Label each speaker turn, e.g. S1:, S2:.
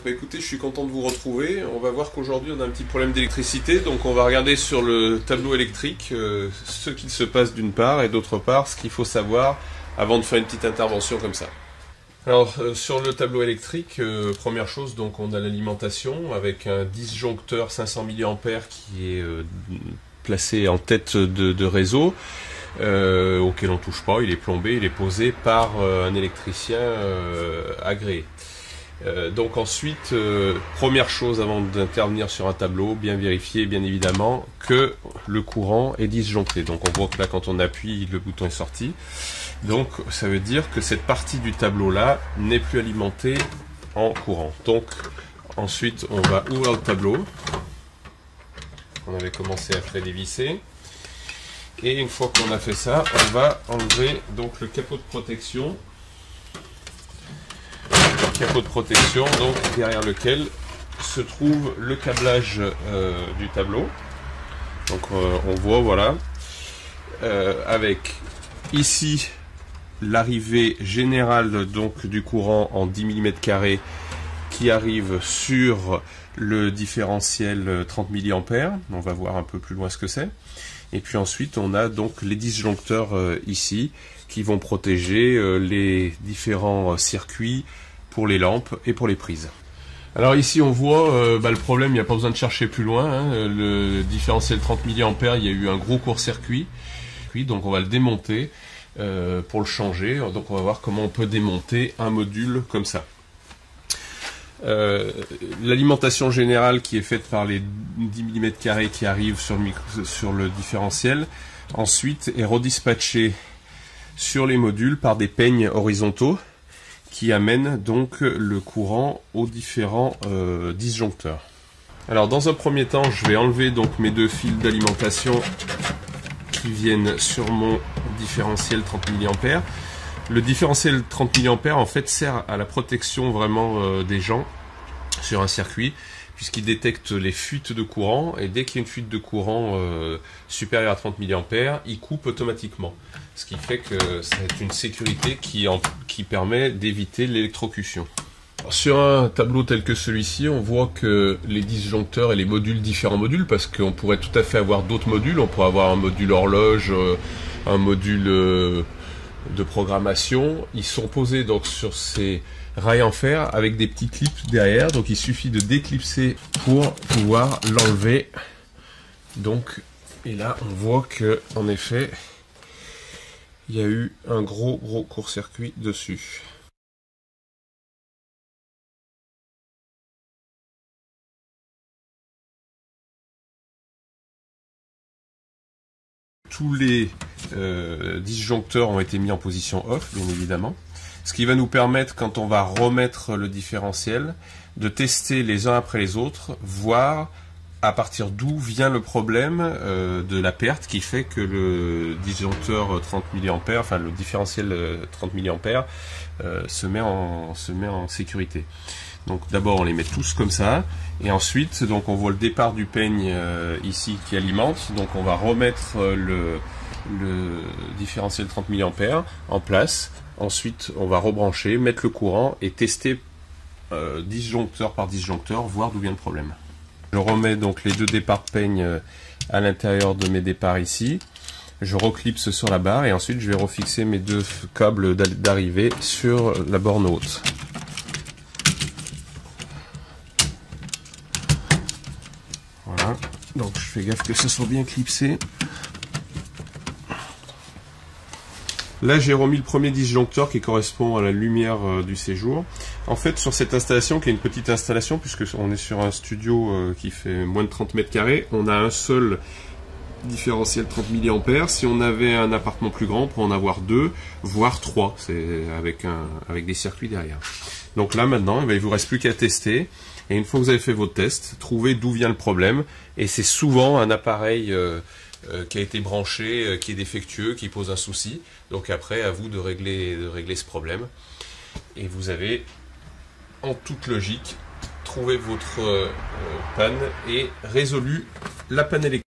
S1: Écoutez, je suis content de vous retrouver. On va voir qu'aujourd'hui on a un petit problème d'électricité, donc on va regarder sur le tableau électrique ce qu'il se passe d'une part et d'autre part ce qu'il faut savoir avant de faire une petite intervention comme ça. Alors sur le tableau électrique, première chose, donc on a l'alimentation avec un disjoncteur 500 mA qui est placé en tête de réseau. Auquel on touche pas, il est plombé, il est posé par un électricien agréé. Donc ensuite, première chose avant d'intervenir sur un tableau, bien vérifier bien évidemment que le courant est disjoncté. Donc on voit que là quand on appuie, le bouton est sorti. Donc ça veut dire que cette partie du tableau là n'est plus alimentée en courant. Donc ensuite on va ouvrir le tableau. On avait commencé à faire dévisser. Et une fois qu'on a fait ça, on va enlever donc le capot de protection. Le capot de protection, donc derrière lequel se trouve le câblage du tableau. Donc on voit, voilà, avec ici l'arrivée générale donc du courant en 10 mm² qui arrive sur le différentiel 30 mA. On va voir un peu plus loin ce que c'est. Et puis ensuite, on a donc les disjoncteurs ici qui vont protéger les différents circuits pour les lampes et pour les prises. Alors ici, on voit le problème, il n'y a pas besoin de chercher plus loin. Hein, le différentiel 30 mA, il y a eu un gros court-circuit. Donc on va le démonter pour le changer. Donc on va voir comment on peut démonter un module comme ça. L'alimentation générale qui est faite par les 10 mm² qui arrivent sur le différentiel, ensuite est redispatchée sur les modules par des peignes horizontaux qui amènent donc le courant aux différents disjoncteurs. Alors dans un premier temps, je vais enlever donc mes deux fils d'alimentation qui viennent sur mon différentiel 30 mA. Le différentiel 30 mA en fait sert à la protection vraiment des gens sur un circuit, puisqu'il détecte les fuites de courant, et dès qu'il y a une fuite de courant supérieure à 30 mA, il coupe automatiquement. Ce qui fait que c'est une sécurité qui permet d'éviter l'électrocution. Sur un tableau tel que celui-ci, on voit que les disjoncteurs et les modules, différents modules, parce qu'on pourrait tout à fait avoir d'autres modules, on pourrait avoir un module horloge, un module de programmation, ils sont posés donc sur ces rails en fer avec des petits clips derrière, donc il suffit de déclipser pour pouvoir l'enlever. Donc, et là on voit que en effet il y a eu un gros court-circuit dessus. Tous les disjoncteurs ont été mis en position off, bien évidemment. Ce qui va nous permettre, quand on va remettre le différentiel, de tester les uns après les autres, voir à partir d'où vient le problème de la perte qui fait que le disjoncteur 30 mA, enfin le différentiel 30 mA se met en sécurité. Donc d'abord on les met tous comme ça, et ensuite donc on voit le départ du peigne ici qui alimente, donc on va remettre le différentiel 30 mA en place, ensuite on va rebrancher, mettre le courant et tester disjoncteur par disjoncteur, voir d'où vient le problème. Je remets donc les deux départs de peigne à l'intérieur de mes départs ici, je reclipse sur la barre et ensuite je vais refixer mes deux câbles d'arrivée sur la borne haute. Voilà, donc je fais gaffe que ce soit bien clipsé. Là j'ai remis le premier disjoncteur qui correspond à la lumière du séjour. En fait sur cette installation, qui est une petite installation puisque on est sur un studio qui fait moins de 30 m², on a un seul différentiel 30 mA. Si on avait un appartement plus grand, on peut en avoir 2, voire 3, c'est avec des circuits derrière. Donc là maintenant, il vous reste plus qu'à tester. Et une fois que vous avez fait votre test, trouvez d'où vient le problème. Et c'est souvent un appareil qui a été branché, qui est défectueux, qui pose un souci. Donc après, à vous de régler ce problème. Et vous avez, en toute logique, trouvé votre panne et résolu la panne électrique.